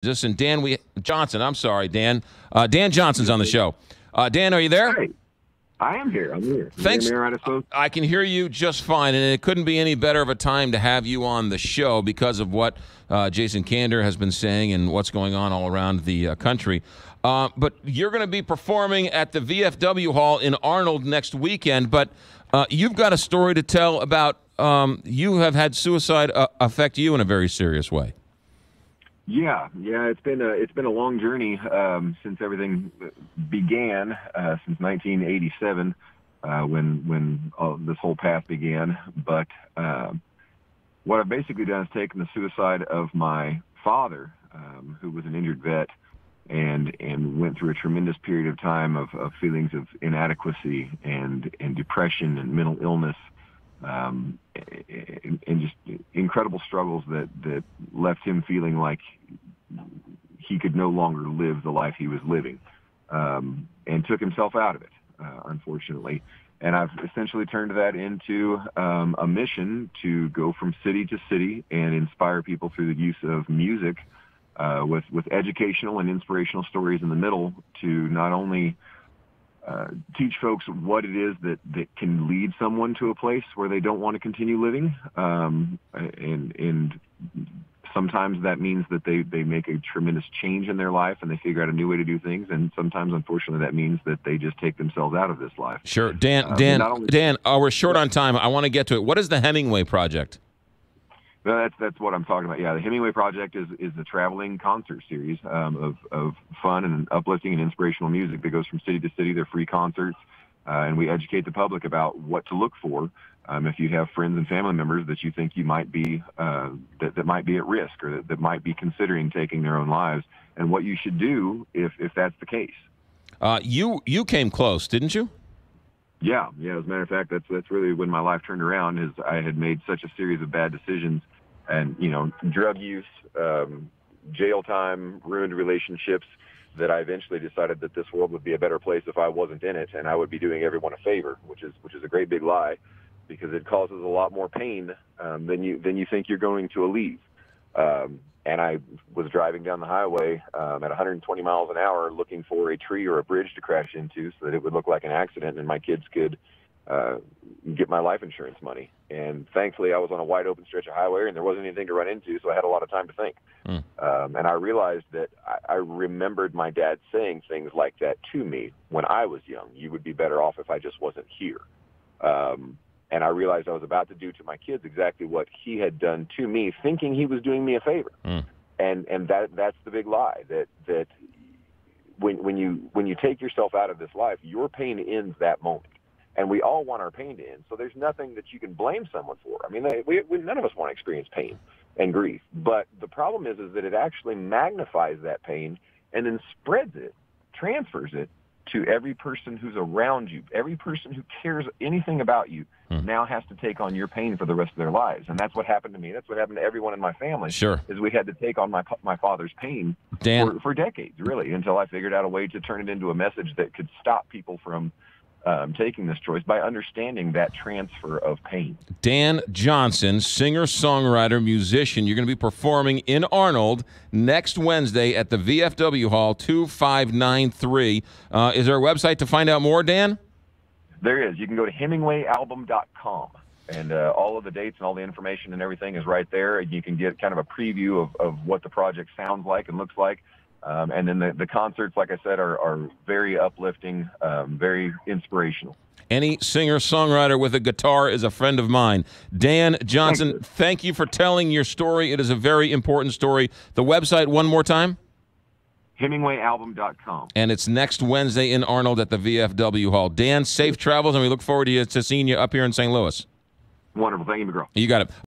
And Dan Johnson. I'm sorry, Dan. Dan Johnson's on the show. Dan, are you there? Hey, I am here. I'm here. Thanks. You hear me all right, folks? I can hear you just fine, and it couldn't be any better of a time to have you on the show because of what Jason Kander has been saying and what's going on all around the country. But you're going to be performing at the VFW Hall in Arnold next weekend, but you've got a story to tell about you have had suicide affect you in a very serious way. Yeah. It's been a long journey since everything began, since 1987, when this whole path began. But what I've basically done is taken the suicide of my father, who was an injured vet, and went through a tremendous period of time of feelings of inadequacy and depression and mental illness. And just incredible struggles that left him feeling like he could no longer live the life he was living, and took himself out of it, unfortunately. And I've essentially turned that into a mission to go from city to city and inspire people through the use of music, with educational and inspirational stories in the middle, to not only teach folks what it is that can lead someone to a place where they don't want to continue living. And sometimes that means that they make a tremendous change in their life and they figure out a new way to do things. And sometimes, unfortunately, that means that they just take themselves out of this life. Sure. Dan, we're short on time. I want to get to it. What is the Hemingway Project? That's what I'm talking about. Yeah, the Hemingway Project is a traveling concert series of fun and uplifting and inspirational music that goes from city to city. They're free concerts, and we educate the public about what to look for if you have friends and family members that you think you might be that might be at risk, or that might be considering taking their own lives, and what you should do if that's the case. You came close, didn't you? Yeah. As a matter of fact, that's really when my life turned around. Is I had made such a series of bad decisions, and drug use, jail time, ruined relationships, that I eventually decided that this world would be a better place if I wasn't in it, and I would be doing everyone a favor, which is a great big lie, because it causes a lot more pain than you think you're going to alleviate. And I was driving down the highway at 120 miles an hour looking for a tree or a bridge to crash into so that it would look like an accident and my kids could get my life insurance money. And thankfully, I was on a wide open stretch of highway and there wasn't anything to run into, so I had a lot of time to think. And I realized that I remembered my dad saying things like that to me when I was young. You would be better off if I just wasn't here. And I realized I was about to do to my kids exactly what he had done to me, thinking he was doing me a favor. And that's the big lie, that when you take yourself out of this life, your pain ends that moment. And we all want our pain to end. So there's nothing that you can blame someone for. I mean, none of us want to experience pain and grief. But the problem is that it actually magnifies that pain and then spreads it, transfers it to every person who's around you. Every person who cares anything about you now has to take on your pain for the rest of their lives. And that's what happened to me. That's what happened to everyone in my family. Sure. Is we had to take on my father's pain for decades, really, until I figured out a way to turn it into a message that could stop people from taking this choice by understanding that transfer of pain. Dan Johnson, singer, songwriter, musician. You're going to be performing in Arnold next Wednesday at the VFW Hall, 2593. Is there a website to find out more, Dan? There is. You can go to HemingwayAlbum.com, and all of the dates and all the information and everything is right there. You can get kind of a preview of what the project sounds like and looks like. And then the concerts, like I said, are very uplifting, very inspirational. Any singer-songwriter with a guitar is a friend of mine. Dan Johnson, thank you for telling your story. It is a very important story. The website one more time? HemingwayAlbum.com. And it's next Wednesday in Arnold at the VFW Hall. Dan, safe travels, and we look forward to seeing you up here in St. Louis. Wonderful. Thank you, McGraw. You got it.